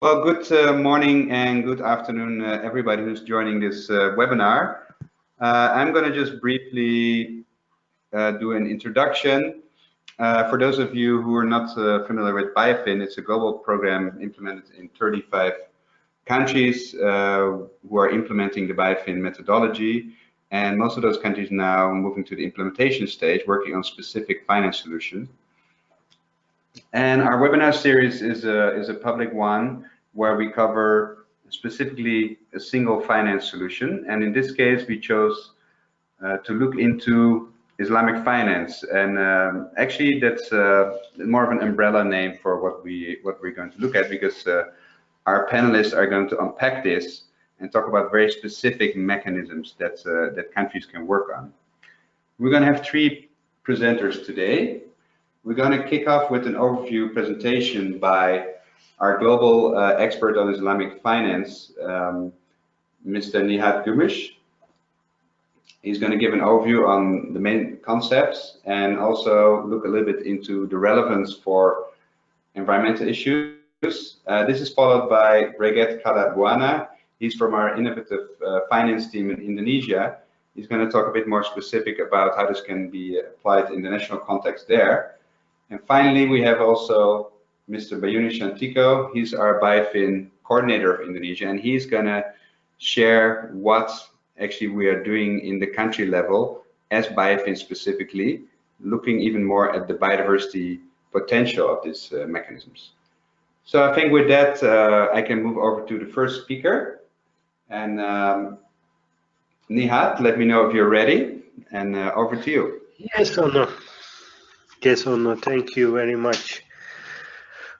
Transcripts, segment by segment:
Well, good morning and good afternoon, everybody who's joining this webinar. I'm going to just briefly do an introduction. For those of you who are not familiar with BIOFIN, it's a global program implemented in 35 countries who are implementing the BIOFIN methodology. And most of those countries now moving to the implementation stage, working on specific finance solutions. And our webinar series is a public one where we cover specifically a single finance solution. And in this case, we chose to look into Islamic finance. And actually, that's more of an umbrella name for what we're going to look at, because our panelists are going to unpack this and talk about very specific mechanisms that that countries can work on. We're going to have three presenters today. We're going to kick off with an overview presentation by our global expert on Islamic finance, Mr. Nihat Gümüş. He's going to give an overview on the main concepts and also look a little bit into the relevance for environmental issues. This is followed by Breget Kalabuana. He's from our innovative finance team in Indonesia. He's going to talk a bit more specific about how this can be applied in the national context there. And finally, we have also Mr. Bayuni Shantiko. He's our BIOFIN coordinator of Indonesia, and he's going to share what actually we are doing in the country level as BIOFIN specifically, looking even more at the biodiversity potential of these mechanisms. So I think with that, I can move over to the first speaker. And Nihat, let me know if you're ready, and over to you. Yes or no? Yes or no? Thank you very much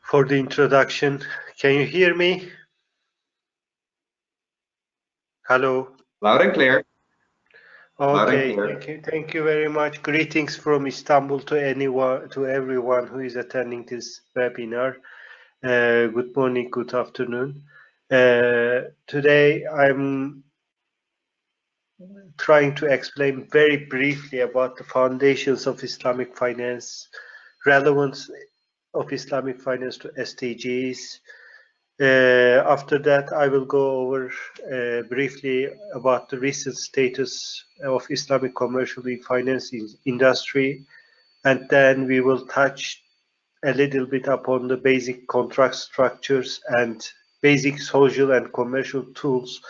for the introduction. Can you hear me? Hello. Loud and clear. Okay, thank you very much. Greetings from Istanbul to everyone who is attending this webinar. Good morning, good afternoon. Today I'm trying to explain very briefly about the foundations of Islamic finance, relevance of Islamic finance to SDGs. After that, I will go over briefly about the recent status of Islamic commercial finance industry, and then we will touch a little bit upon the basic contract structures and basic social and commercial tools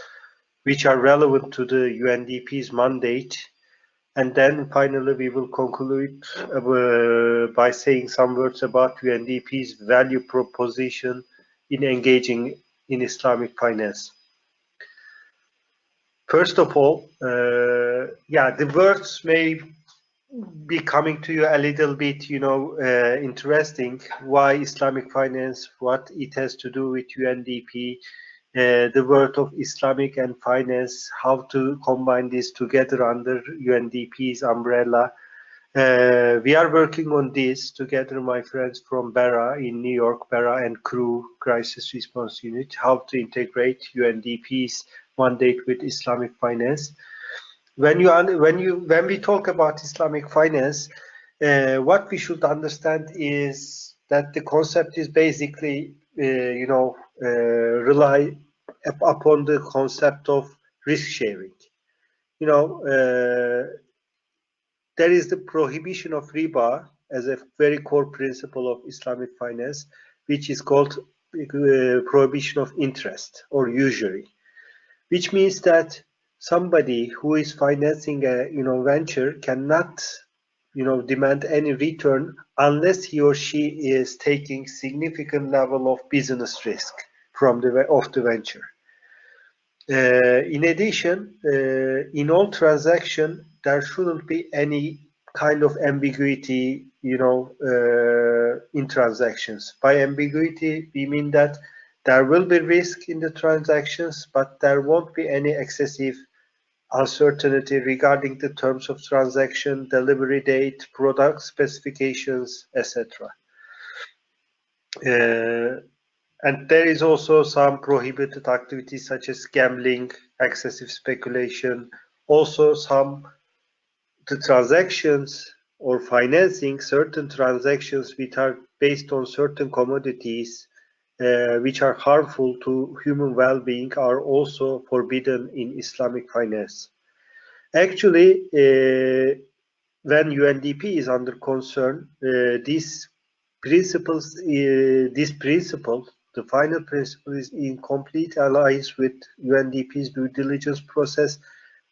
which are relevant to the UNDP's mandate. And then finally, we will conclude by saying some words about UNDP's value proposition in engaging in Islamic finance. First of all, the words may be coming to you a little bit, interesting. Why Islamic finance? What it has to do with UNDP? The word of Islamic and finance, how to combine this together under UNDP's umbrella. We are working on this together, my friends from BERA in New York, BERA and CREW, Crisis Response Unit, how to integrate UNDP's mandate with Islamic finance. When we talk about Islamic finance, what we should understand is that the concept is basically, rely upon the concept of risk sharing. There is the prohibition of riba as a very core principle of Islamic finance, which is called prohibition of interest or usury, which means that somebody who is financing a venture cannot demand any return unless he or she is taking significant level of business risk from the venture. In addition, in all transaction, there shouldn't be any kind of ambiguity, in transactions. By ambiguity, we mean that there will be risk in the transactions, but there won't be any excessive uncertainty regarding the terms of transaction, delivery date, product specifications, etc. And there is also some prohibited activities such as gambling, excessive speculation, also the transactions or financing certain transactions which are based on certain commodities which are harmful to human well-being are also forbidden in Islamic finance. Actually, when UNDP is under concern, this principle, the final principle, is in complete alliance with UNDP's due diligence process.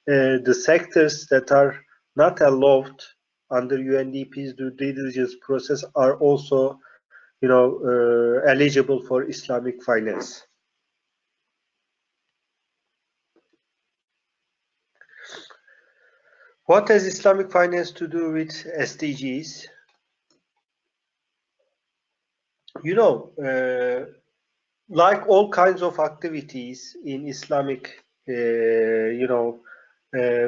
The sectors that are not allowed under UNDP's due diligence process are also, eligible for Islamic finance. What has Islamic finance to do with SDGs? Like all kinds of activities in Islamic,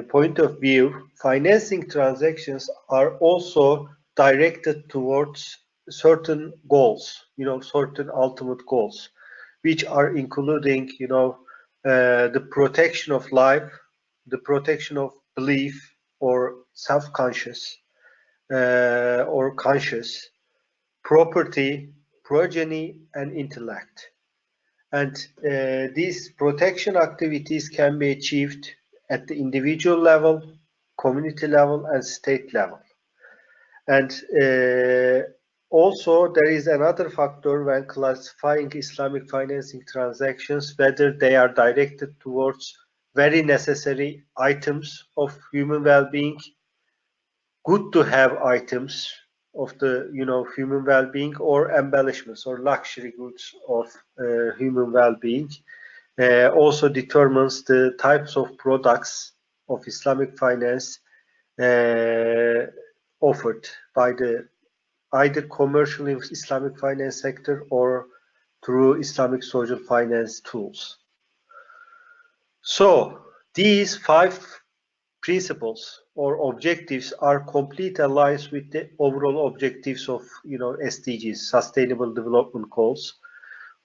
point of view, financing transactions are also directed towards certain goals, certain ultimate goals, which are including, the protection of life, the protection of belief or self-conscious or conscious, property, progeny, and intellect. And these protection activities can be achieved at the individual level, community level, and state level. And also, there is another factor when classifying Islamic financing transactions, whether they are directed towards very necessary items of human well-being, good to have items of the human well-being, or embellishments or luxury goods of human well-being. Also determines the types of products of Islamic finance offered by the either commercial Islamic finance sector or through Islamic social finance tools. So these 5 principles or objectives are complete alliance with the overall objectives of SDGs, Sustainable Development Goals.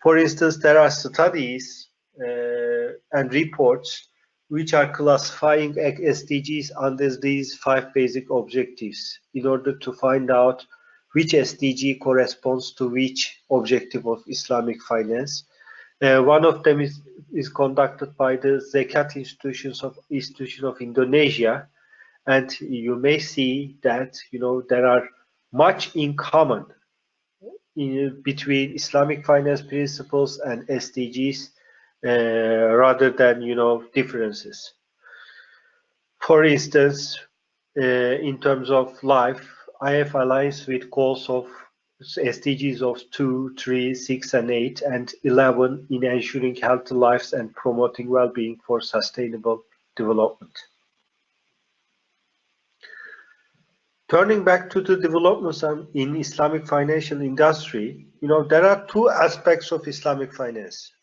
For instance, there are studies and reports which are classifying SDGs under these 5 basic objectives in order to find out which SDG corresponds to which objective of Islamic finance. One of them is conducted by the Zakat institution of Indonesia, and you may see that there are much in common between Islamic finance principles and SDGs rather than differences. For instance, in terms of life, IF aligns with goals of SDGs of 2, 3, 6, and 8, and 11 in ensuring healthy lives and promoting well-being for sustainable development. Turning back to the developments in Islamic financial industry, there are 2 aspects of Islamic finance.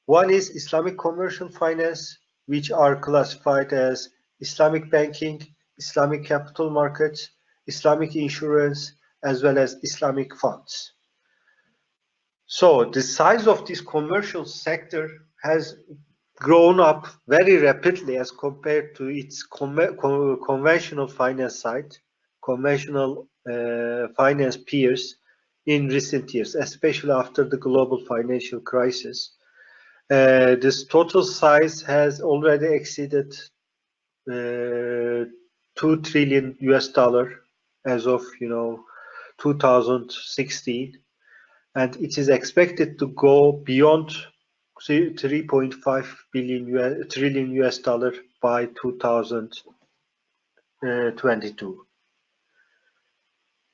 One is Islamic commercial finance, which are classified as Islamic banking, Islamic capital markets, Islamic insurance, as well as Islamic funds. So the size of this commercial sector has grown up very rapidly as compared to its conventional finance side, conventional finance peers in recent years, especially after the global financial crisis. This total size has already exceeded $2 trillion as of 2016, and it is expected to go beyond 3.5 trillion by 2022.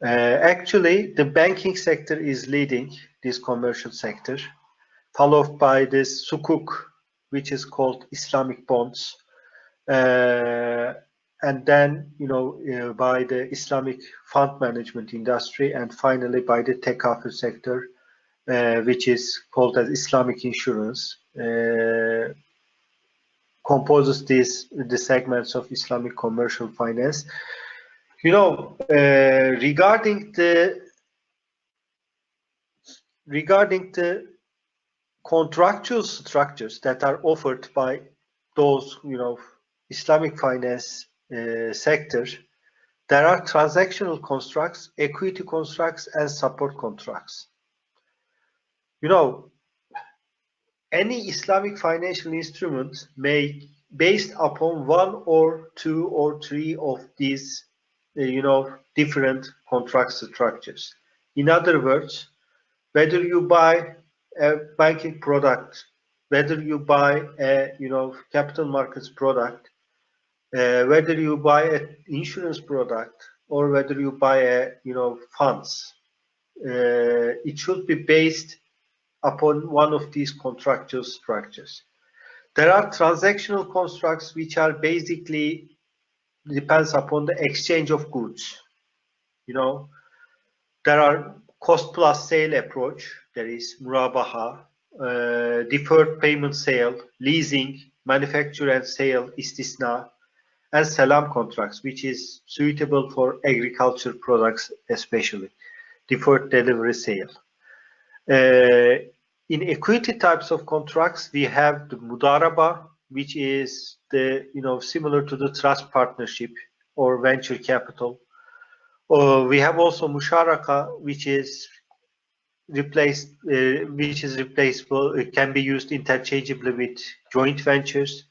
Actually, the banking sector is leading this commercial sector, followed by this Sukuk, which is called Islamic bonds, and then by the Islamic fund management industry, and finally by the Tekafül sector, which is called as Islamic insurance, composes the segments of Islamic commercial finance. Regarding the contractual structures that are offered by those Islamic finance sector, there are transactional contracts, equity contracts, and support contracts. any Islamic financial instrument may, based upon one or two or three of these, different contract structures. In other words, whether you buy a banking product, whether you buy a, capital markets product, whether you buy an insurance product, or whether you buy a, funds, it should be based upon one of these contractual structures. There are transactional constructs which are basically depends upon the exchange of goods. There are cost plus sale approach. There is murabaha, deferred payment sale, leasing, manufacture and sale, istisna, and salam contracts, which is suitable for agriculture products, especially deferred delivery sale. In equity types of contracts, we have the mudaraba, which is the similar to the trust partnership or venture capital. We have also musharaka, which is replaceable. It can be used interchangeably with joint ventures.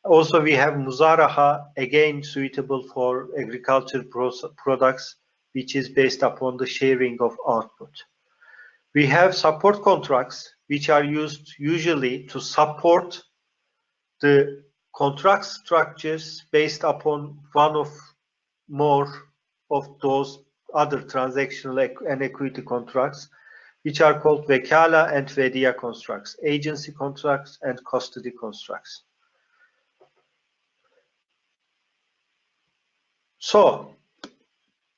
Also, we have muzaraha, again suitable for agricultural products, which is based upon the sharing of output. We have support contracts, which are used usually to support the contract structures based upon one of more of those other transactional and equity contracts, which are called vekala and vedia contracts, agency contracts and custody contracts. So,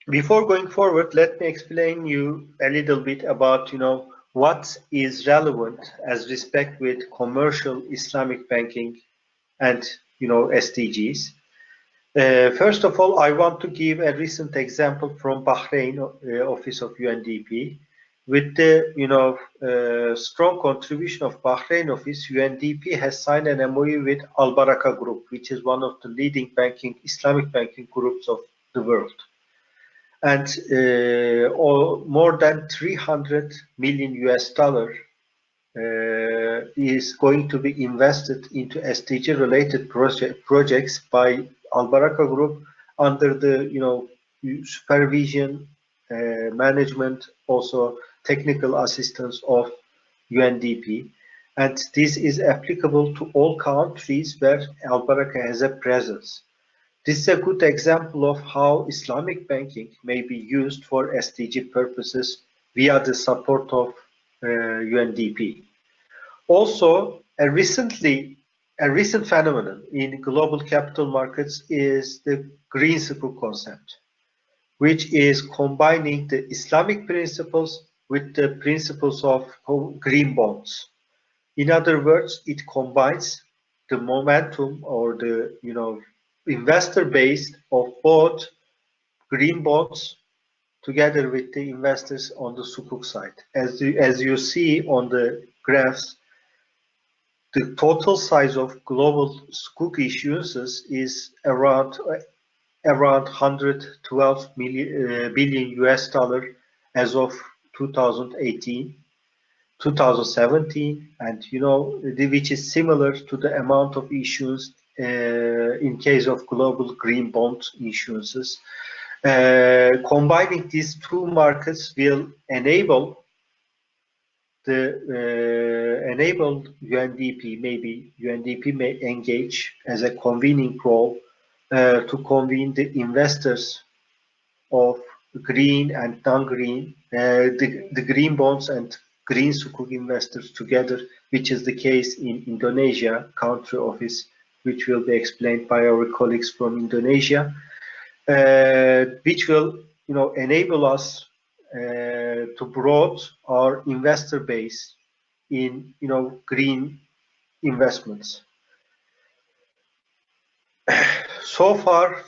before going forward, let me explain you a little bit about, what is relevant as respect with commercial Islamic banking and, SDGs. First of all, I want to give a recent example from Bahrain office of UNDP. With the, strong contribution of Bahrain office, UNDP has signed an MOU with Al Baraka Group, which is one of the leading Islamic banking groups of the world. And more than 300 million US dollar is going to be invested into SDG related projects by Al Baraka Group under the supervision, management, also technical assistance of UNDP, and this is applicable to all countries where Al Baraka has a presence. This is a good example of how Islamic banking may be used for SDG purposes via the support of UNDP. Also, a recent phenomenon in global capital markets is the green sukuk concept, which is combining the Islamic principles with the principles of green bonds. In other words, it combines the momentum or the investor base of both green bonds together with the investors on the sukuk side. As you see on the graphs, the total size of global sukuk issuances is around 112 billion US dollar as of 2017, and which is similar to the amount of issuance in case of global green bond issuances. Combining these two markets will enable UNDP. Maybe UNDP may engage as a convening role to convene the investors of green and non-green, the green bonds and green sukuk investors together, which is the case in Indonesia country office, which will be explained by our colleagues from Indonesia, which will enable us to broaden our investor base in green investments. So far,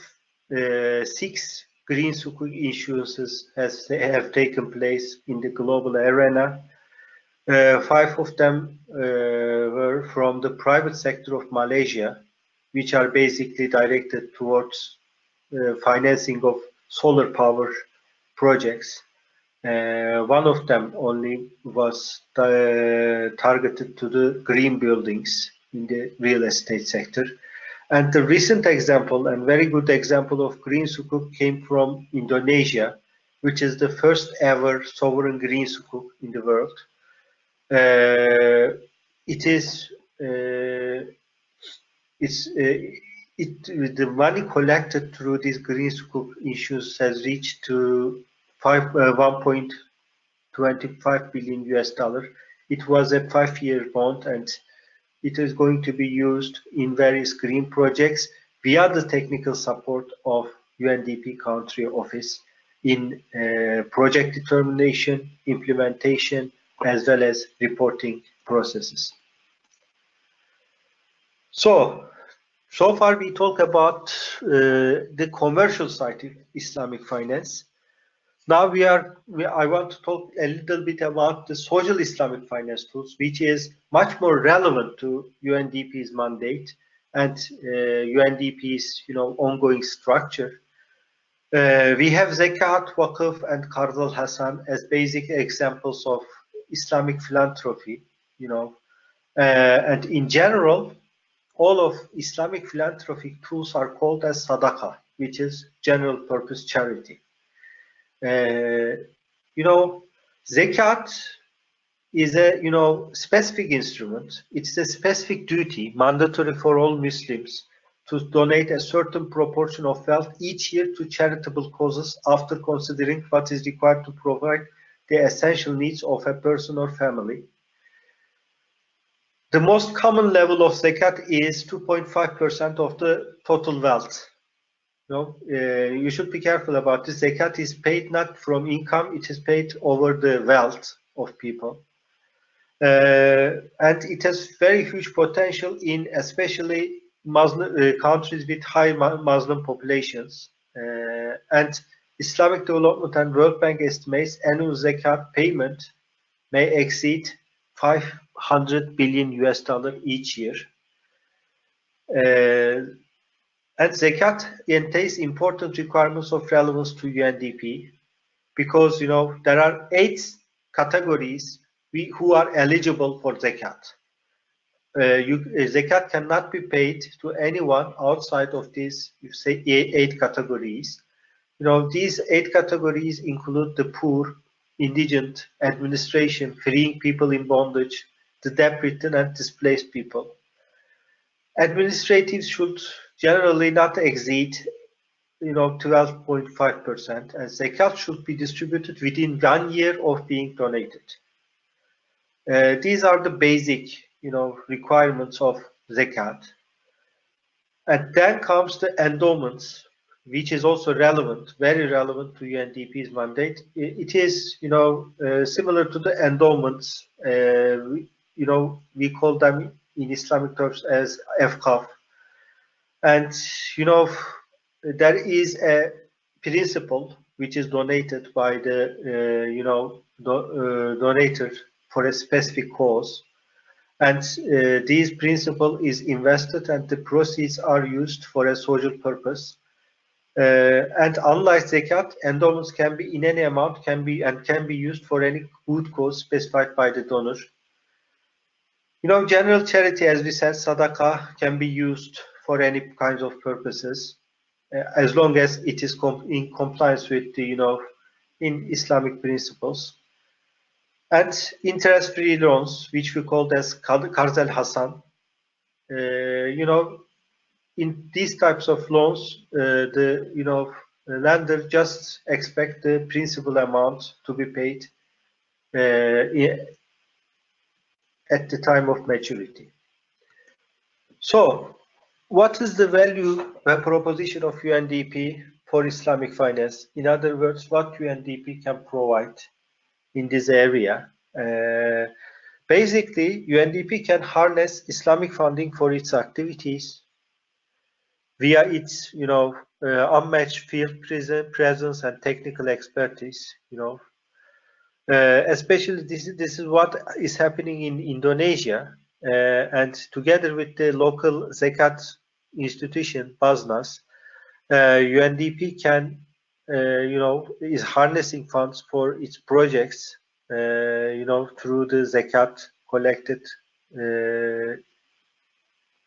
6 green sukuk issuances have taken place in the global arena. 5 of them were from the private sector of Malaysia, which are basically directed towards financing of solar power projects. One of them only was targeted to the green buildings in the real estate sector. And the recent example, and very good example of green sukuk, came from Indonesia, which is the first ever sovereign green sukuk in the world. The money collected through these green sukuk issues has reached to 1.25 billion US dollar. It was a 5-year bond, and it is going to be used in various green projects via the technical support of UNDP country office in project determination, implementation, as well as reporting processes. So far we talk about the commercial side of Islamic finance. Now I want to talk a little bit about the social Islamic finance tools, which is much more relevant to UNDP's mandate and UNDP's ongoing structure. We have Zakat, Waqf, and Qard al-Hasan as basic examples of Islamic philanthropy, and in general, all of Islamic philanthropic tools are called as sadaqah, which is general purpose charity. Zakat is a specific instrument. It's a specific duty mandatory for all Muslims to donate a certain proportion of wealth each year to charitable causes after considering what is required to provide the essential needs of a person or family. The most common level of zakat is 2.5% of the total wealth. You should be careful about this. Zakat is paid not from income, it is paid over the wealth of people. And it has very huge potential in especially Muslim countries with high Muslim populations. And Islamic Development and World Bank estimates annual zakat payment may exceed 500 billion US dollar each year. And zakat entails important requirements of relevance to UNDP because there are 8 categories who are eligible for zakat. Zakat cannot be paid to anyone outside of these, 8 categories. These 8 categories include the poor, indigent, administration, freeing people in bondage, the debt-ridden and displaced people. Administratives should generally not exceed 12.5%, and zakat should be distributed within 1 year of being donated. These are the basic requirements of zakat. And then comes the endowments, which is also relevant, very relevant to UNDP's mandate. It is similar to the endowments. We call them in Islamic terms as FKAF. And there is a principle which is donated by the donator for a specific cause, and this principle is invested and the proceeds are used for a social purpose. And unlike zakat, endowments can be in any amount, can be used for any good cause specified by the donor. General charity, as we said, sadaqah, can be used for any kinds of purposes, as long as it is in compliance with the, in Islamic principles. And interest-free loans, which we call as Qard al-Hasan. In these types of loans, the lender just expect the principal amount to be paid at the time of maturity. So, what is the value proposition of UNDP for Islamic finance? In other words, what UNDP can provide in this area? Basically, UNDP can harness Islamic funding for its activities via its, unmatched field presence and technical expertise. Especially this is what is happening in Indonesia, and together with the local zakat institution, Basnas, UNDP can is harnessing funds for its projects, through the zakat collected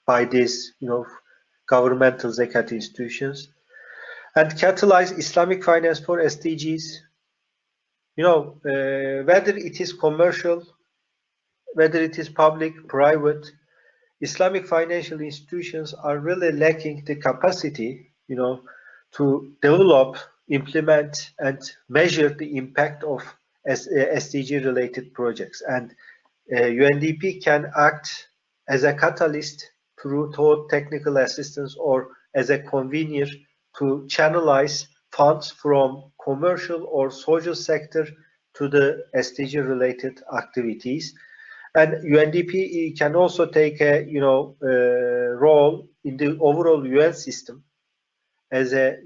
by these, governmental zakat institutions, and catalyze Islamic finance for SDGs. Whether it is commercial, whether it is public, private, Islamic financial institutions are really lacking the capacity, to develop, implement, and measure the impact of SDG-related projects. And UNDP can act as a catalyst through technical assistance or as a convener to channelize funds from commercial or social sector to the SDG-related activities. And UNDP can also take a role in the overall UN system as a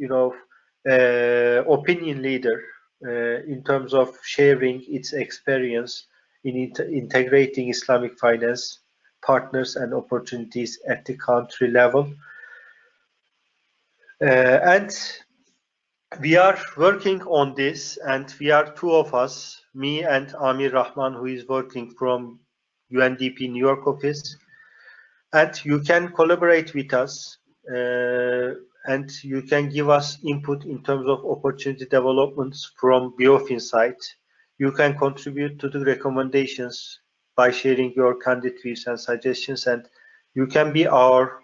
opinion leader in terms of sharing its experience in integrating Islamic finance partners and opportunities at the country level. And we are working on this, and we are two of us, me and Amir Rahman, who is working from UNDP New York office. And you can collaborate with us, and you can give us input in terms of opportunity developments from BIOFIN side. You can contribute to the recommendations by sharing your candid views and suggestions, and you can be our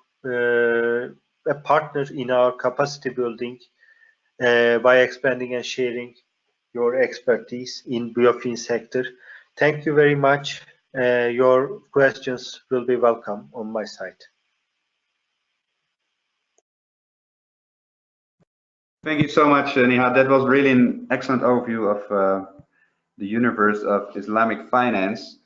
a partner in our capacity building by expanding and sharing your expertise in BIOFIN sector. Thank you very much. Your questions will be welcome on my side. Thank you so much, Nihat. That was really an excellent overview of the universe of Islamic finance.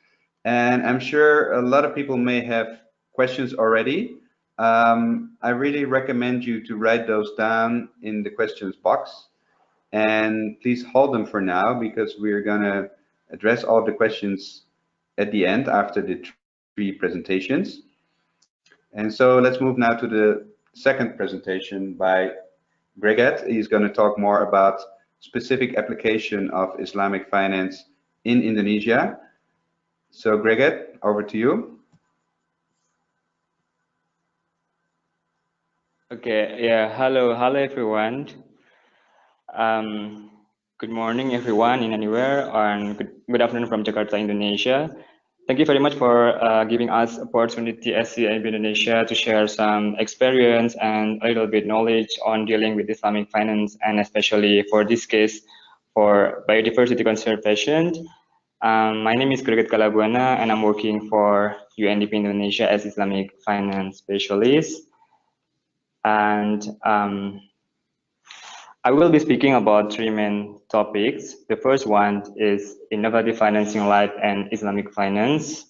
And I'm sure a lot of people may have questions already. I really recommend you to write those down in the questions box. And please hold them for now, because we're going to address all the questions at the end after the three presentations. And so let's move now to the second presentation by Gregat. He's going to talk more about specific application of Islamic finance in Indonesia. So Gregat, over to you. Okay, yeah, hello everyone. Good morning everyone in anywhere, and good afternoon from Jakarta, Indonesia. Thank you very much for giving us opportunity as CIMB Indonesia to share some experience and a little bit knowledge on dealing with Islamic finance, and especially for this case for biodiversity conservation. My name is Gregat Kalabuana, and I'm working for UNDP Indonesia as Islamic finance specialist. And I will be speaking about three main topics. The first one is innovative financing light and Islamic finance.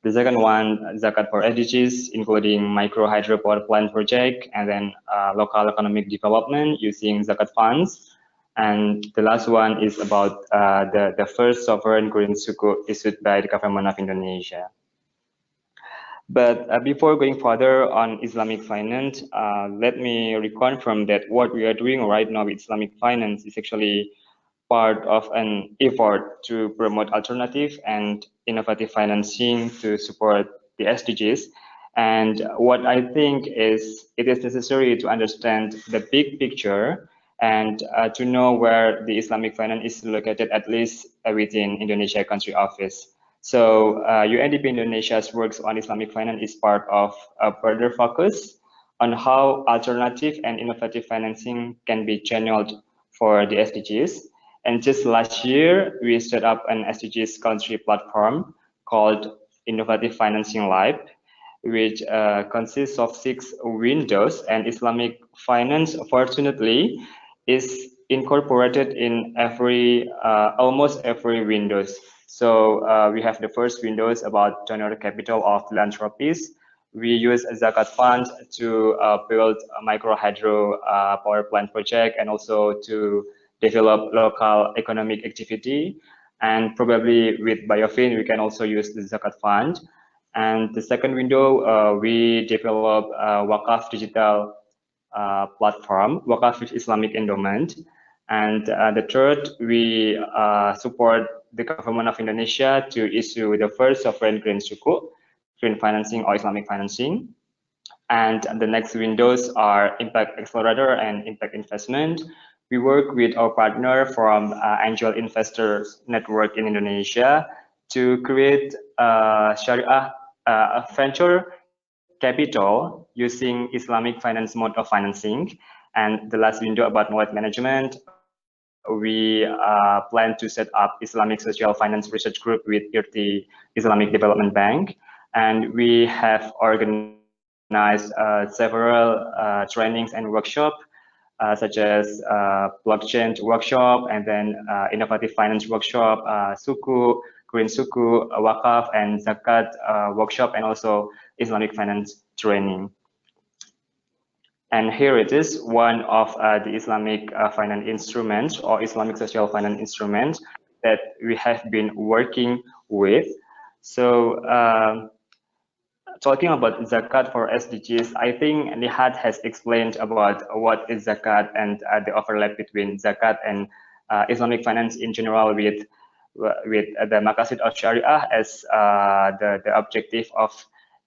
The second one, Zakat for SDGs, including micro hydro power plant project, and then local economic development using Zakat funds. And the last one is about the first sovereign green Sukuk issued by the government of Indonesia. But before going further on Islamic finance, let me reconfirm that what we are doing right now with Islamic finance is actually part of an effort to promote alternative and innovative financing to support the SDGs. And what I think is it is necessary to understand the big picture and to know where the Islamic finance is located, at least within Indonesia country office. So UNDP Indonesia's works on Islamic finance is part of a further focus on how alternative and innovative financing can be channeled for the SDGs. And just last year, we set up an SDGs country platform called Innovative Financing Lab, which consists of 6 windows, and Islamic finance, fortunately, is incorporated in almost every windows. So we have the first windows about donor capital of philanthropies. We use Zakat funds to build a micro hydro power plant project, and also to develop local economic activity. And probably with BIOFIN, we can also use the Zakat fund. And the second window, we develop a Wakaf digital platform, Wakaf Islamic Endowment. And the third, we support the government of Indonesia to issue the first sovereign green Sukuk, green financing or Islamic financing. And the next windows are impact accelerator and impact investment. We work with our partner from angel investors network in Indonesia to create Sharia venture capital using Islamic finance mode of financing. And the last window about knowledge management, we plan to set up Islamic Social Finance Research Group with IRTI Islamic Development Bank. And we have organized several trainings and workshops, such as blockchain workshop, and then innovative finance workshop, Sukuk, green Sukuk, Wakaf, and Zakat workshop, and also Islamic finance training. And here it is, one of the Islamic finance instruments or Islamic social finance instruments that we have been working with. So talking about Zakat for SDGs, I think Nihat has explained about what is Zakat and the overlap between Zakat and Islamic finance in general with the Maqasid of Sharia as the objective of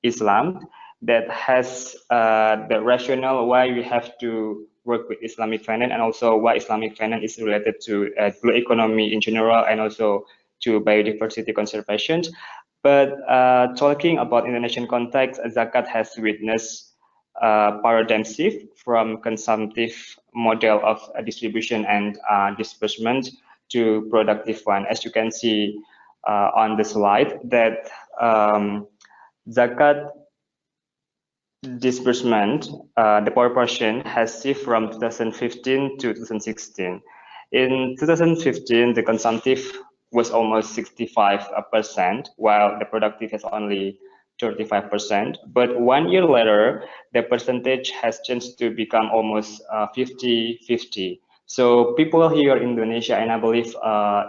Islam, that has the rationale why we have to work with Islamic finance, and also why Islamic finance is related to blue economy in general and also to biodiversity conservation. But talking about Indonesian context, Zakat has witnessed paradigm shift from consumptive model of distribution and disbursement to productive one. As you can see on the slide, that Zakat disbursement, the proportion has shifted from 2015 to 2016. In 2015, the consumptive was almost 65%, while the productive is only 35%. But 1 year later, the percentage has changed to become almost 50-50. So people here in Indonesia, and I believe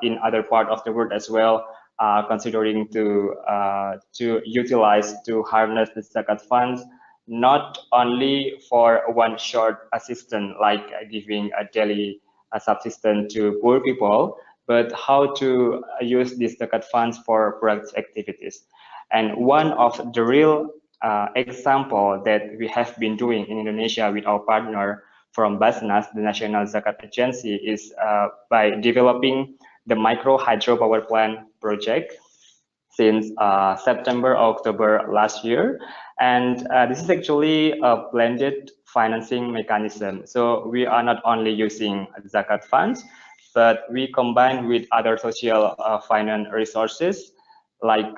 in other parts of the world as well, are considering to utilize, to harness the Zakat funds, not only for one short assistance, like giving a daily subsistence to poor people, but how to use these Zakat funds for productive activities. And one of the real example that we have been doing in Indonesia with our partner from Basnas, the National Zakat Agency, is by developing the micro hydropower plant project since September, October last year. And this is actually a blended financing mechanism. So we are not only using Zakat funds, but we combine with other social finance resources, like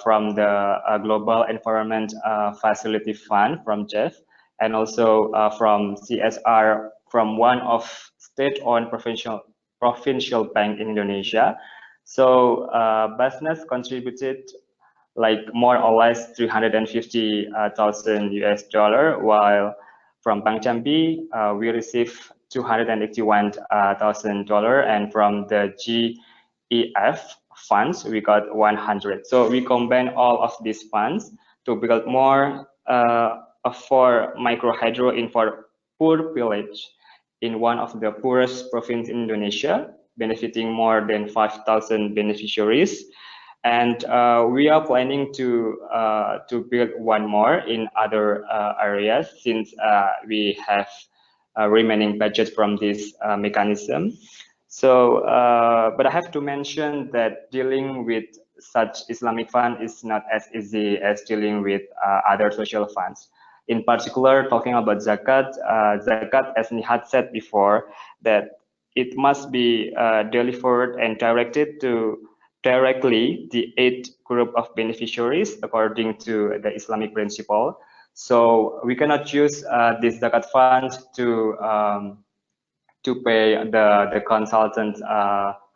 from the Global Environment Facility Fund from Jeff, and also from CSR from one of state-owned provincial bank in Indonesia. So Basnas contributed like more or less 350,000 US dollar, while from Bank Jambi we received $281,000, and from the GEF funds we got 100. So we combine all of these funds to build more for micro hydro in for poor village in one of the poorest province in Indonesia, benefiting more than 5,000 beneficiaries. And we are planning to build one more in other areas, since we have remaining budget from this mechanism. So, but I have to mention that dealing with such Islamic fund is not as easy as dealing with other social funds. In particular, talking about Zakat, Zakat, as Nihat said before, that it must be delivered and directed to directly the 8 group of beneficiaries according to the Islamic principle. So we cannot use this Zakat fund to pay the consultant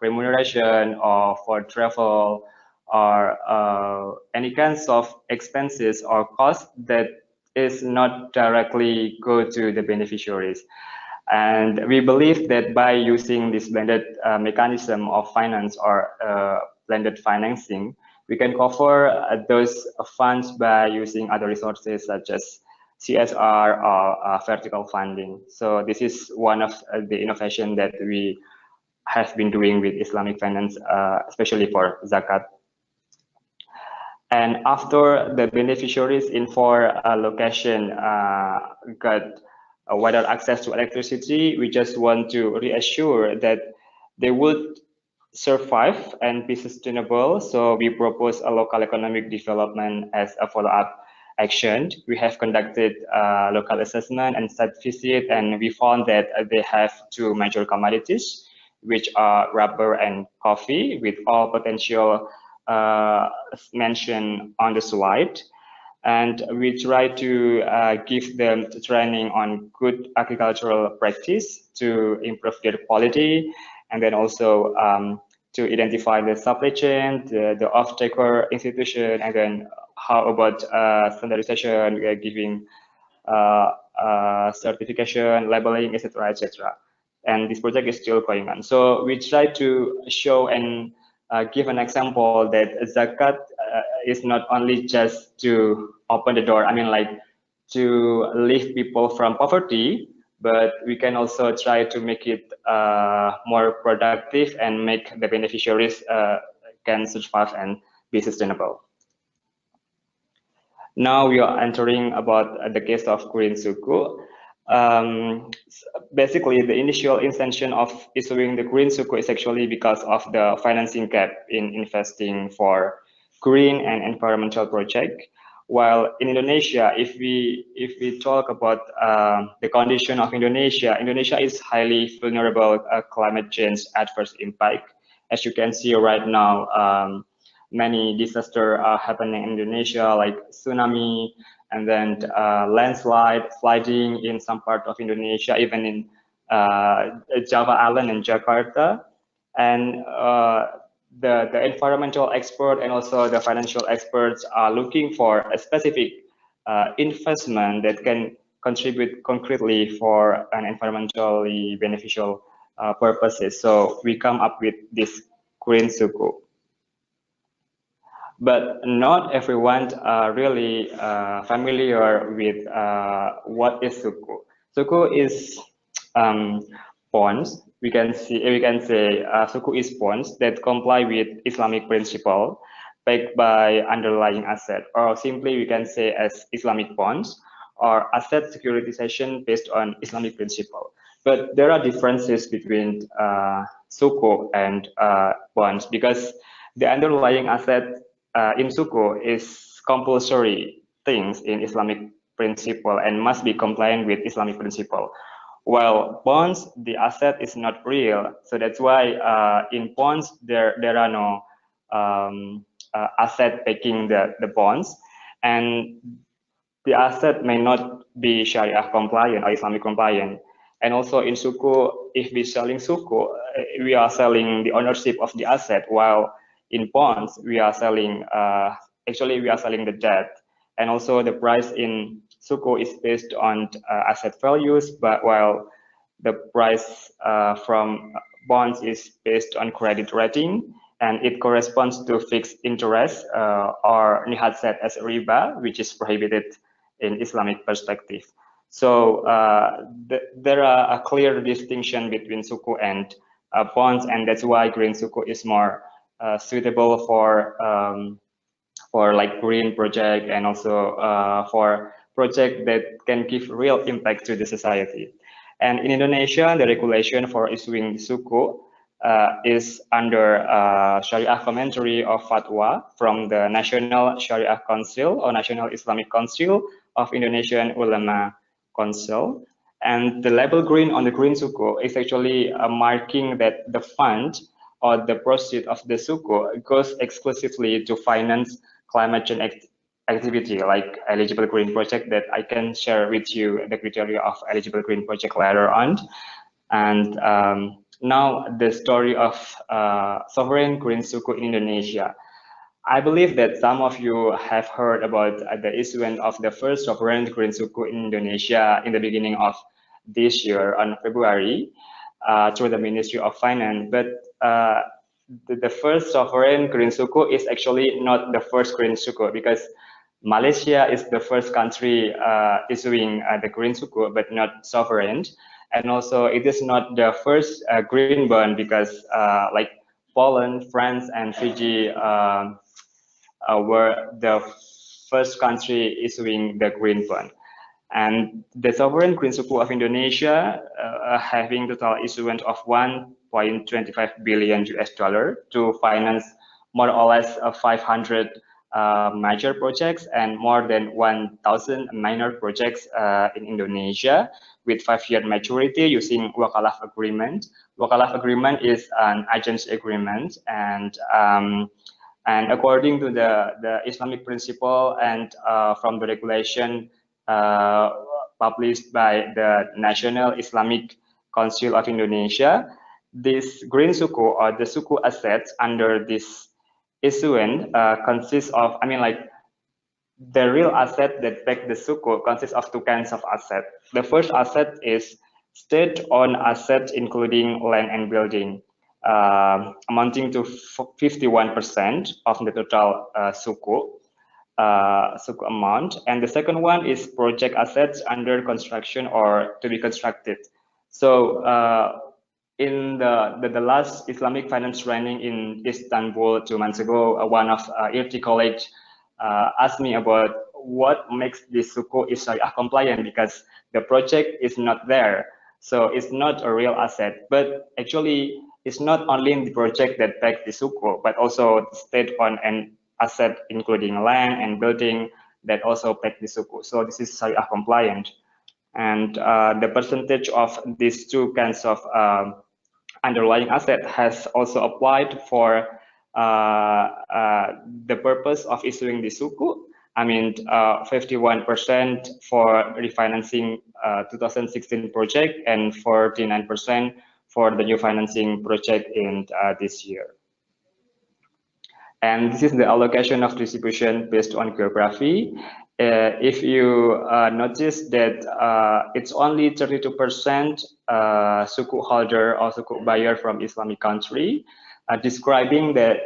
remuneration, or for travel, or any kinds of expenses or costs that is not directly go to the beneficiaries. And we believe that by using this blended mechanism of finance, or blended financing, we can cover those funds by using other resources such as CSR or vertical funding. So this is one of the innovation that we have been doing with Islamic Finance, especially for Zakat. And after the beneficiaries in four location got wider access to electricity, we just want to reassure that they would survive and be sustainable. So we propose a local economic development as a follow-up action. We have conducted local assessment and site visit, and we found that they have two major commodities, which are rubber and coffee, with all potential mentioned on the slide. And we try to give them training on good agricultural practice to improve their quality, and then also to identify the supply chain, the off-taker institution, and then how about standardization, giving certification, labeling, etc., etc. And this project is still going on. So we try to show and give an example that Zakat is not only just to open the door, I mean like to lift people from poverty, but we can also try to make it more productive and make the beneficiaries can survive and be sustainable. Now we are entering about the case of Green Sukuk. Basically, the initial intention of issuing the Green Sukuk is actually because of the financing gap in investing for green and environmental project. While in Indonesia, if we talk about the condition of Indonesia, Indonesia is highly vulnerable climate change adverse impact. As you can see right now, many disasters are happening in Indonesia, like tsunami, and then landslide, flooding in some part of Indonesia, even in Java Island and Jakarta. And the environmental expert and also the financial experts are looking for a specific investment that can contribute concretely for an environmentally beneficial purposes. So we come up with this Green Sukuk. But not everyone are really familiar with what is Sukuk. Sukuk is bonds. We can say Sukuk is bonds that comply with Islamic principle backed by underlying asset, or simply we can say as Islamic bonds or asset securitization based on Islamic principle. But there are differences between Sukuk and bonds, because the underlying asset in Sukuk is compulsory things in Islamic principle and must be compliant with Islamic principle. While bonds, the asset is not real, so that's why in bonds there are no asset backing the bonds, and the asset may not be Sharia compliant or Islamic compliant. And also in Sukuk, if we're selling Sukuk, we are selling the ownership of the asset, while in bonds we are selling actually we are selling the debt. And also the price in Sukuk is based on asset values, but while the price from bonds is based on credit rating, and it corresponds to fixed interest or nihat set as riba, which is prohibited in Islamic perspective. So there are a clear distinction between Sukuk and bonds, and that's why Green Sukuk is more suitable for like green project, and also for project that can give real impact to the society. And in Indonesia, the regulation for issuing Sukuk is under Sharia commentary of fatwa from the National Sharia Council or National Islamic Council of Indonesian Ulama Council. And the label green on the Green Sukuk is actually marking that the fund or the proceeds of the Sukuk goes exclusively to finance climate change activity, like eligible green project, that I can share with you the criteria of eligible green project later on. And now the story of sovereign green Sukuk in Indonesia. I believe that some of you have heard about the issuance of the first sovereign green Sukuk in Indonesia in the beginning of this year on February through the Ministry of Finance. But the first sovereign green Sukuk is actually not the first green Sukuk, because Malaysia is the first country issuing the green sukuk, but not sovereign. And also it is not the first green bond because like Poland, France, and Fiji were the first country issuing the green bond. And the sovereign green sukuk of Indonesia having total issuance of 1.25 billion US dollar to finance more or less 500 major projects and more than 1,000 minor projects in Indonesia with 5-year maturity using Wakalah agreement. Wakalah agreement is an agency agreement, and according to the Islamic principle and from the regulation published by the National Islamic Council of Indonesia, this green sukuk or the sukuk assets under this issuance consists of, the real asset that back the sukuk consists of two kinds of asset. The first asset is state-owned assets, including land and building, amounting to 51% of the total sukuk amount. And the second one is project assets under construction or to be constructed. So in the last Islamic finance training in Istanbul 2 months ago, one of IRT college asked me about what makes this sukuk is Sharia compliant, because the project is not there. So it's not a real asset, but actually it's not only in the project that back the sukuk, but also state-owned and asset, including land and building, that also back the sukuk. So this is Sharia compliant. And the percentage of these two kinds of underlying asset has also applied for the purpose of issuing the sukuk. 51% for refinancing 2016 project and 49% for the new financing project in this year. And this is the allocation of distribution based on geography. If you notice that it's only 32% sukuk holder or sukuk buyer from Islamic country, describing that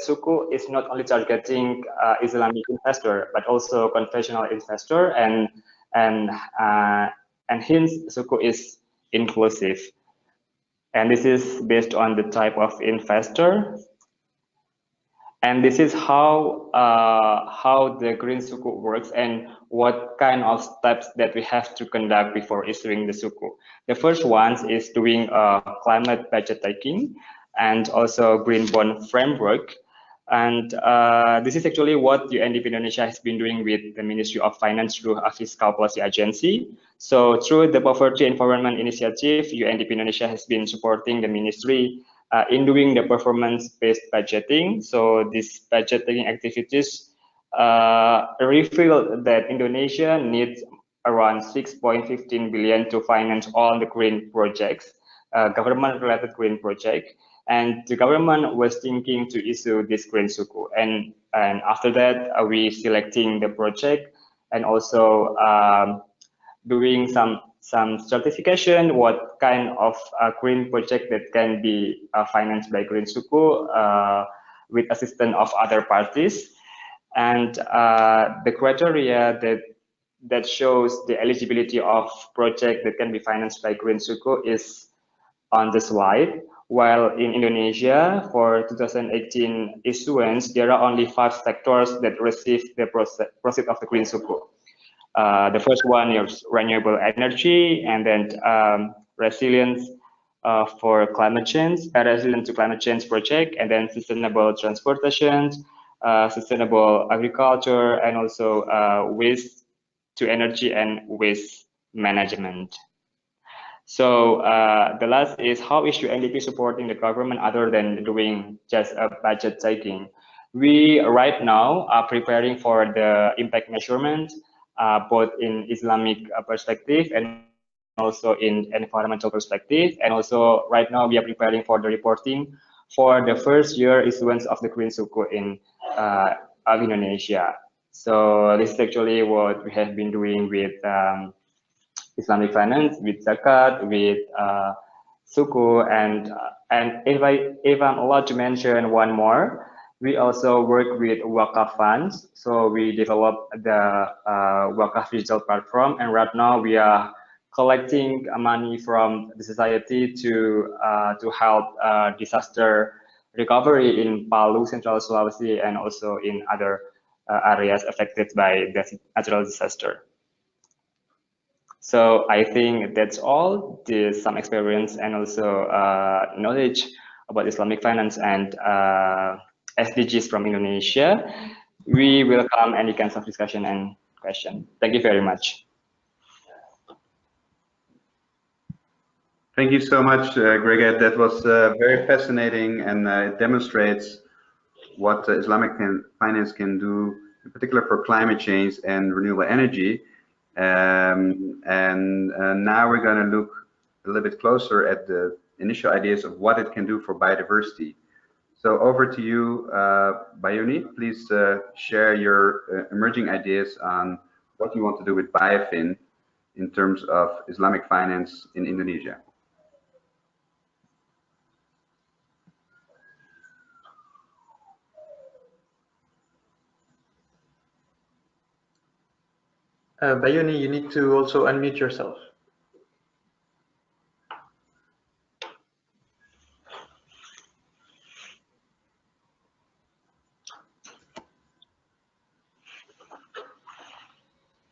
sukuk is not only targeting Islamic investor, but also conventional investor, and hence sukuk is inclusive. And this is based on the type of investor. And this is how the green sukuk works and what kind of steps that we have to conduct before issuing the sukuk. The first one is doing climate budget taking and also green bond framework. And this is actually what UNDP Indonesia has been doing with the Ministry of Finance through a fiscal policy agency. So through the Poverty Environment Initiative, UNDP Indonesia has been supporting the ministry in doing the performance-based budgeting. So these budgeting activities reveal that Indonesia needs around 6.15 billion to finance all the green projects, government-related green project. And the government was thinking to issue this green sukuk. And after that, we selecting the project and also doing some certification, what kind of green project that can be financed by green sukuk with assistance of other parties. And the criteria that shows the eligibility of project that can be financed by green sukuk is on the slide. While in Indonesia, for 2018 issuance, there are only 5 sectors that receive the proceeds of the green sukuk. The first one is renewable energy, and then resilience for climate change, resilient to climate change project, and then sustainable transportation, sustainable agriculture, and also waste to energy and waste management. So the last is, how is UNDP supporting the government other than doing just a budget taking? We right now are preparing for the impact measurement, both in Islamic perspective and also in environmental perspective. And also right now we are preparing for the reporting for the first year issuance of the green sukuk in Indonesia. So this is actually what we have been doing with Islamic Finance, with Zakat, with Sukuk, and if I'm allowed to mention one more, We also work with Wakaf funds. So we developed the Wakaf digital platform, and right now we are collecting money from the society to help disaster recovery in Palu, Central Sulawesi, and also in other areas affected by the natural disaster. So I think that's all. There's some experience and also knowledge about Islamic finance and SDGs from Indonesia. We welcome any kinds of discussion and question. Thank you very much. Thank you so much, Greg. That was very fascinating, and it demonstrates what Islamic finance can do, in particular for climate change and renewable energy. Now we're going to look a little bit closer at the initial ideas of what it can do for biodiversity. So over to you, Bayuni. Please share your emerging ideas on what you want to do with BIOFIN in terms of Islamic finance in Indonesia. Bayuni, you need to also unmute yourself.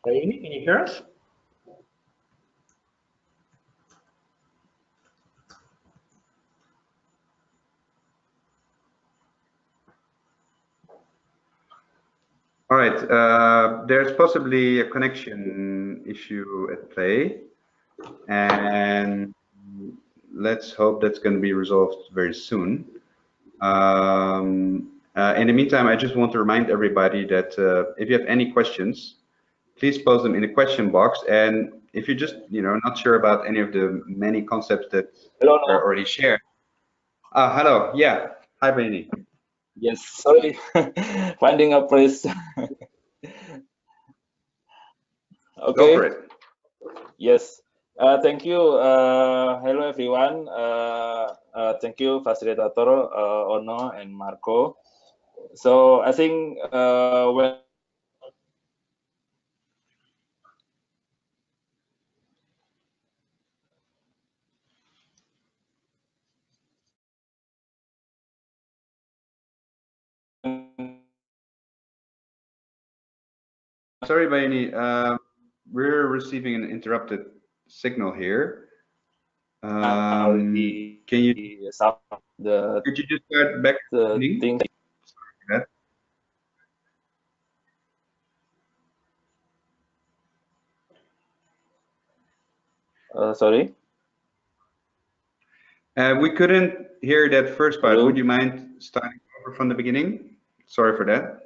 Bayuni, can you hear us? All right, there's possibly a connection issue at play, and let's hope that's going to be resolved very soon. In the meantime, I just want to remind everybody that if you have any questions, please post them in the question box. And if you're just, not sure about any of the many concepts that are already shared. Hello, yeah, hi, Benny. Yes, sorry, finding a place. Okay. Go for it. Yes, thank you. Hello, everyone. Thank you, facilitator Ono and Marco. So I think when Sorry, Bayani, we're receiving an interrupted signal here. Can you? Could you just start back the thing? Sorry. We couldn't hear that first part. Hello? Would you mind starting over from the beginning? Sorry for that.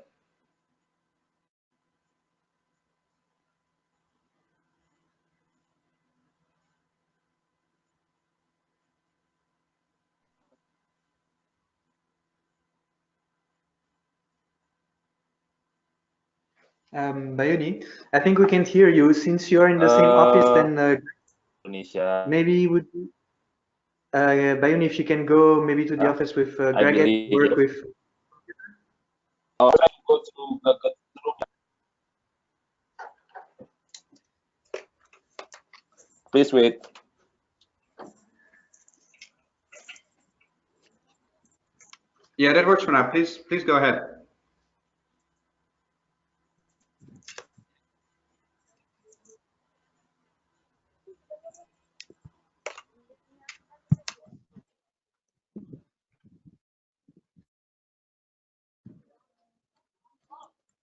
Bayuni, I think we can't hear you since you're in the same office. Then Indonesia. maybe would Bayuni, if you can go maybe to the office with Greg, work with. I'll try to go to the room. Please wait. Yeah, that works for now. Please go ahead.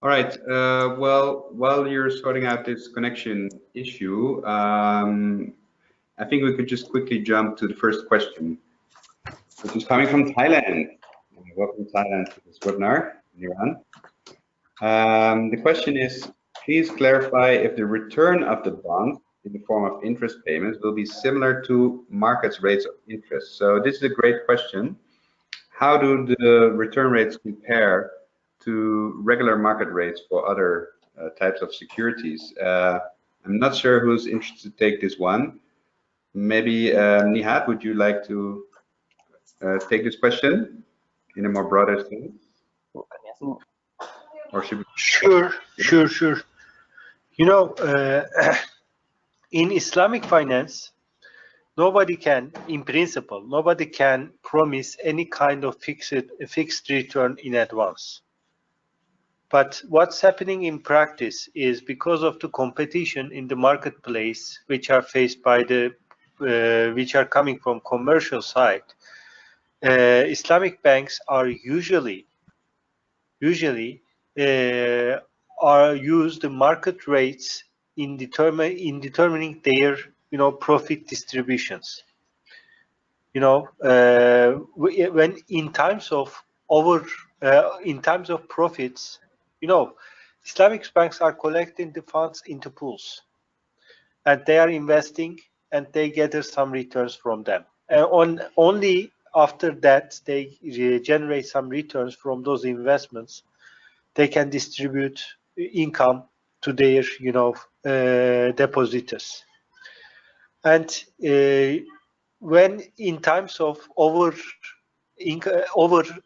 All right. Well, while you're sorting out this connection issue, I think we could just quickly jump to the first question, which is coming from Thailand. Welcome, Thailand, to this webinar in Iran. The question is, please clarify if the return of the bond in the form of interest payments will be similar to market's rates of interest. So this is a great question. How do the return rates compare to regular market rates for other types of securities? I'm not sure who's interested to take this one. Maybe Nihat, would you like to take this question in a more broader sense? Or should we? Sure. You know, in Islamic finance, in principle, nobody can promise any kind of fixed return in advance. But what's happening in practice is because of the competition in the marketplace, which are faced by which are coming from commercial side, Islamic banks are usually use the market rates in determining their profit distributions. When in times of profits, Islamic banks are collecting the funds into pools, and they are investing, and they gather some returns from them. Only after that they generate some returns from those investments, they can distribute income to their depositors. And when in times of over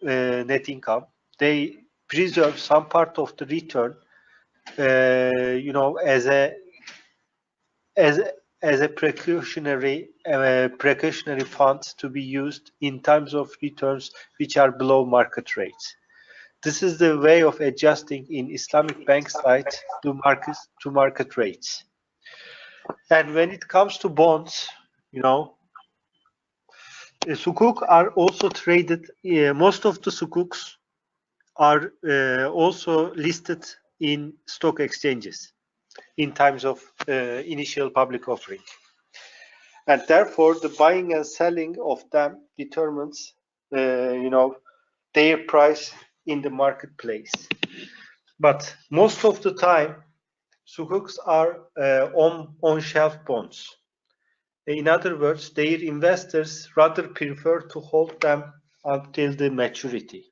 net income, they preserve some part of the return, as a precautionary fund to be used in times of returns which are below market rates. This is the way of adjusting in Islamic bank side to market rates. And when it comes to bonds, the Sukuk are also traded. Most of the Sukuks are also listed in stock exchanges in times of initial public offering. And therefore, the buying and selling of them determines, their price in the marketplace. But most of the time, Sukuks are on-shelf bonds. In other words, their investors rather prefer to hold them until the maturity.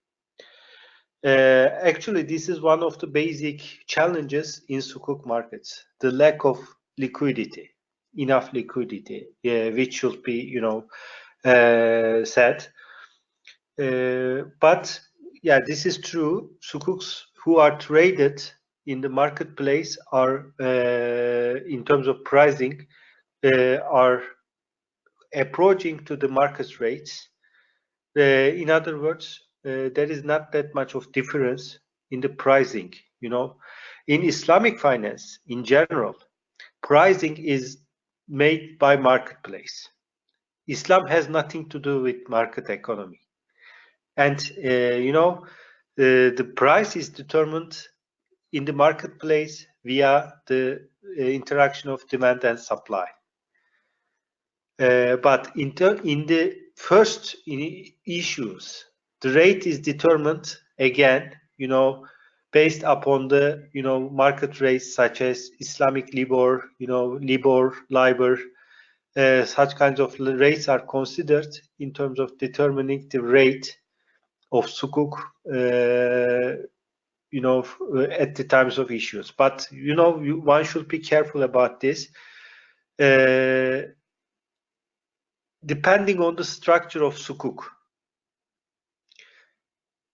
Actually, this is one of the basic challenges in Sukuk markets: the lack of liquidity, enough liquidity, which should be, said. But yeah, this is true. Sukuks who are traded in the marketplace are, in terms of pricing, are approaching to the market rates. In other words, there is not that much of difference in the pricing. In Islamic finance, in general, pricing is made by marketplace. Islam has nothing to do with market economy, and the price is determined in the marketplace via the interaction of demand and supply. But in the first issues, the rate is determined again, based upon the market rates such as Islamic Libor, LIBOR. Such kinds of rates are considered in terms of determining the rate of Sukuk, at the times of issues. But one should be careful about this. Depending on the structure of Sukuk,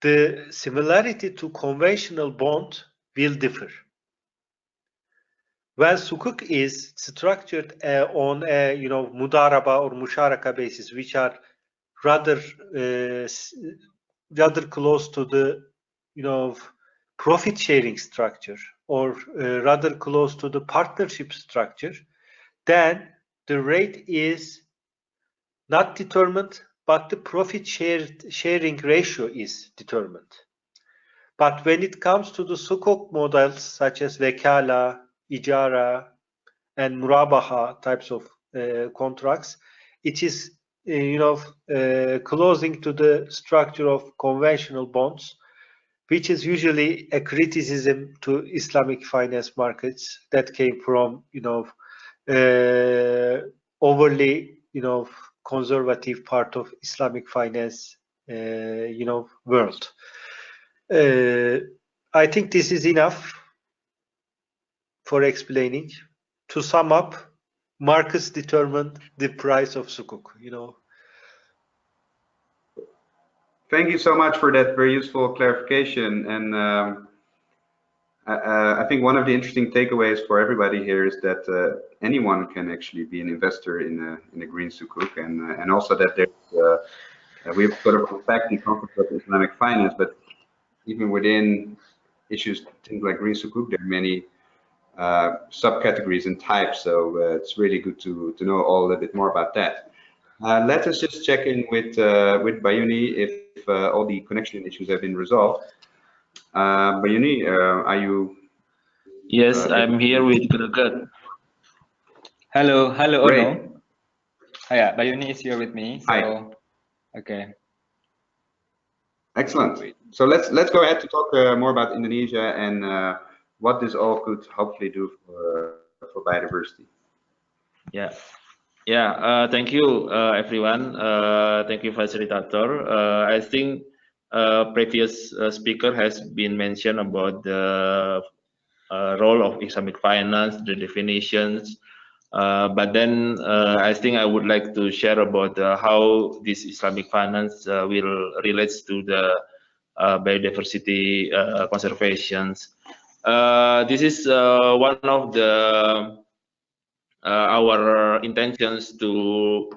the similarity to conventional bond will differ. When Sukuk is structured on a mudaraba or musharaka basis, which are rather close to the profit sharing structure, or rather close to the partnership structure, then the rate is not determined, but the profit sharing ratio is determined. But when it comes to the Sukuk models such as Vekala, Ijara, and Murabaha types of contracts, it is closing to the structure of conventional bonds, which is usually a criticism to Islamic finance markets that came from overly conservative part of Islamic finance world. I think this is enough for explaining. To sum up, markets determine the price of Sukuk. Thank you so much for that very useful clarification. And I think one of the interesting takeaways for everybody here is that anyone can actually be an investor in a green sukuk, and also that there's we've sort of unpacked the concept of Islamic finance, but even within issues, things like green sukuk, there are many subcategories and types. So it's really good to know all a little bit more about that. Let us just check in with Bayuni if all the connection issues have been resolved. Bayuni, are you? Yes, I'm here with Gregat. Hello, hello, Great. Ono. Yeah, Bayuni is here with me. So, Hi. okay. Excellent. So let's go ahead to talk more about Indonesia and what this all could hopefully do for biodiversity. Yeah. Thank you, everyone. Thank you, facilitator. I think previous speaker has been mentioned about the role of Islamic finance, the definitions. But then I think I would like to share about how this Islamic finance will relates to the biodiversity conservations. This is one of the our intentions to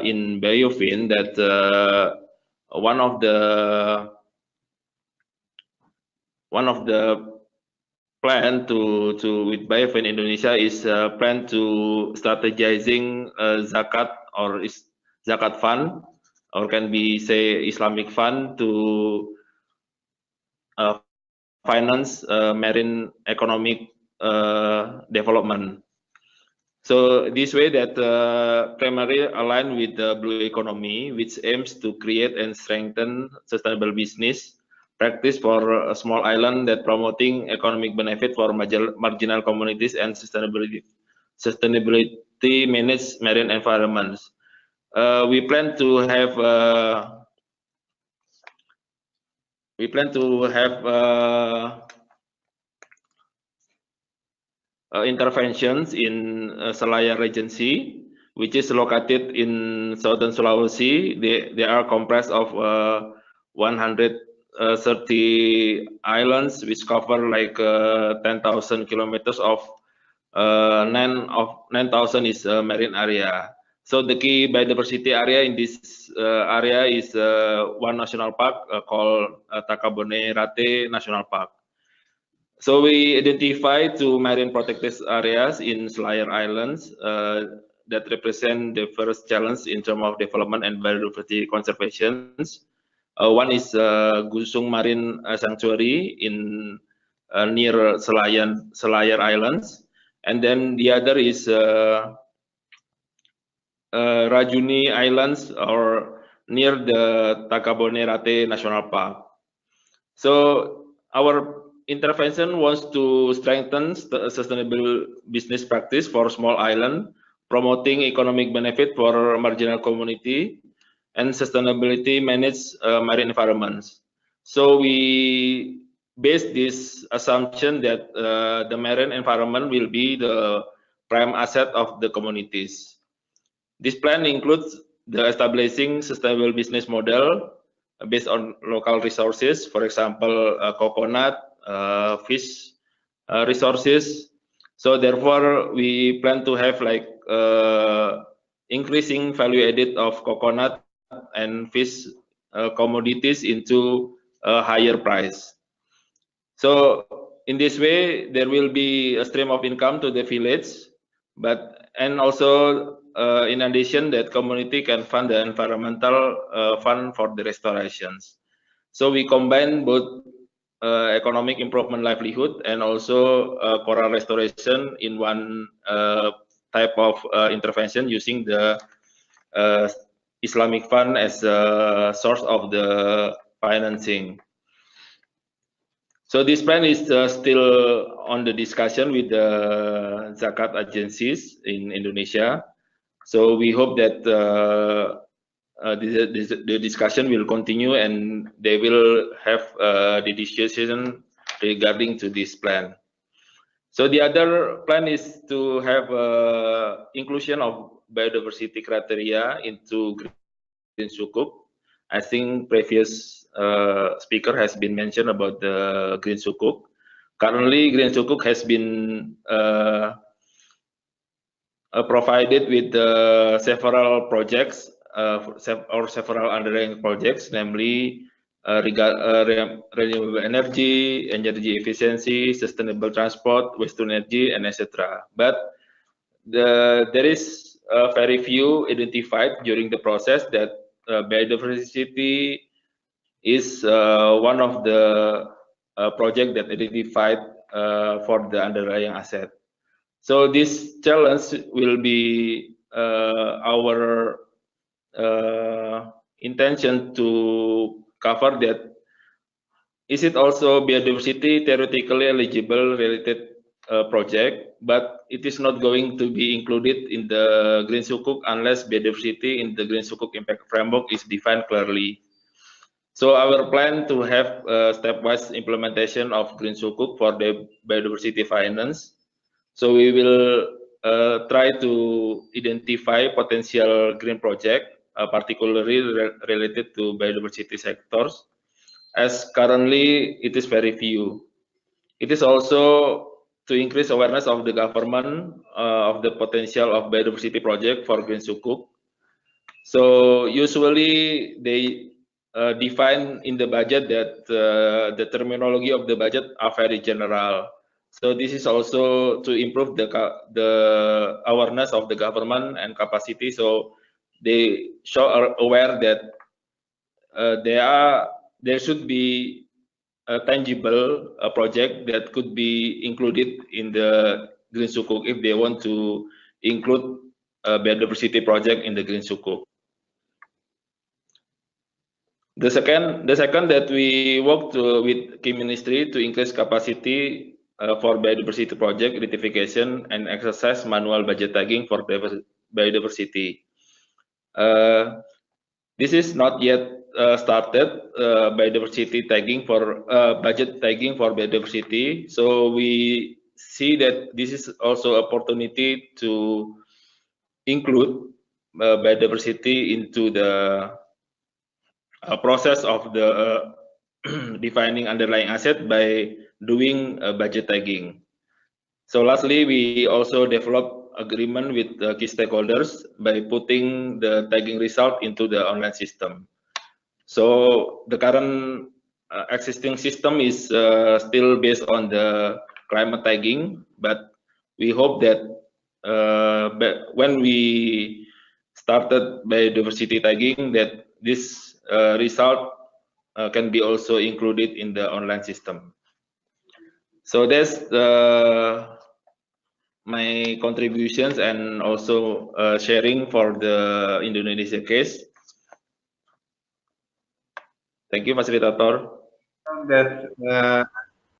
in BIOFIN that one of the plan to with BIOFIN Indonesia is plan to strategizing zakat or zakat fund, or can be say Islamic fund to finance marine economic development. So this way that primarily aligned with the blue economy, which aims to create and strengthen sustainable business practice for a small island that promoting economic benefit for marginal communities and sustainability manage marine environments. We plan to have interventions in Selayar Regency, which is located in southern Sulawesi. They are comprised of 130 islands, which cover like 10,000 kilometers of 9,000 is marine area. So the key biodiversity area in this area is one national park called Takabone Rate National Park. So we identify two marine protected areas in Selayar Islands that represent the first challenge in terms of development and biodiversity conservation. One is Gusung Marine Sanctuary in near Selayar Islands, and then the other is Rajuni Islands or near the Takabone Rate National Park. So our intervention was to strengthen sustainable business practice for small island, promoting economic benefit for marginal community, and sustainability manage marine environments. So we base this assumption that the marine environment will be the prime asset of the communities. This plan includes the establishing sustainable business model based on local resources, for example, coconut, fish resources. So therefore, we plan to have like increasing value added of coconut and fish commodities into a higher price. So in this way, there will be a stream of income to the village, and also in addition, that community can fund the environmental fund for the restorations. So we combine both economic improvement livelihood and also coral restoration in one type of intervention using the Islamic fund as a source of the financing. So this plan is still on the discussion with the Zakat agencies in Indonesia. So we hope that the discussion will continue and they will have the decision regarding to this plan. So the other plan is to have inclusion of biodiversity criteria into green sukuk. I think previous speaker has been mentioned about the green sukuk. Currently, green sukuk has been provided with several projects or several underlying projects, namely renewable energy, energy efficiency, sustainable transport, waste to energy, and etc. But there is very few identified during the process that biodiversity is one of the project that identified for the underlying asset. So this challenge will be our intention to cover that. Is it also biodiversity theoretically eligible related project, but it is not going to be included in the Green Sukuk unless biodiversity in the Green Sukuk impact framework is defined clearly. So our plan to have stepwise implementation of Green Sukuk for the biodiversity finance. So we will try to identify potential green project, particularly related to biodiversity sectors, as currently it is very few. It is also to increase awareness of the government of the potential of biodiversity project for Green Sukuk. So usually they define in the budget that the terminology of the budget are very general. So this is also to improve the awareness of the government and capacity. So they are aware that there should be a tangible project that could be included in the Green Sukuk if they want to include a biodiversity project in the Green Sukuk. The second that we worked with key ministry to increase capacity for biodiversity project identification and exercise manual budget tagging for biodiversity. This is not yet started biodiversity tagging for budget tagging for biodiversity. So we see that this is also opportunity to include biodiversity into the process of the defining underlying asset by doing budget tagging. So lastly, we also develop agreement with key stakeholders by putting the tagging result into the online system. So the current existing system is still based on the climate tagging, but we hope that when we started biodiversity tagging, that this result can be also included in the online system. So that's my contributions and also sharing for the Indonesia case. Thank you, Facilitator. That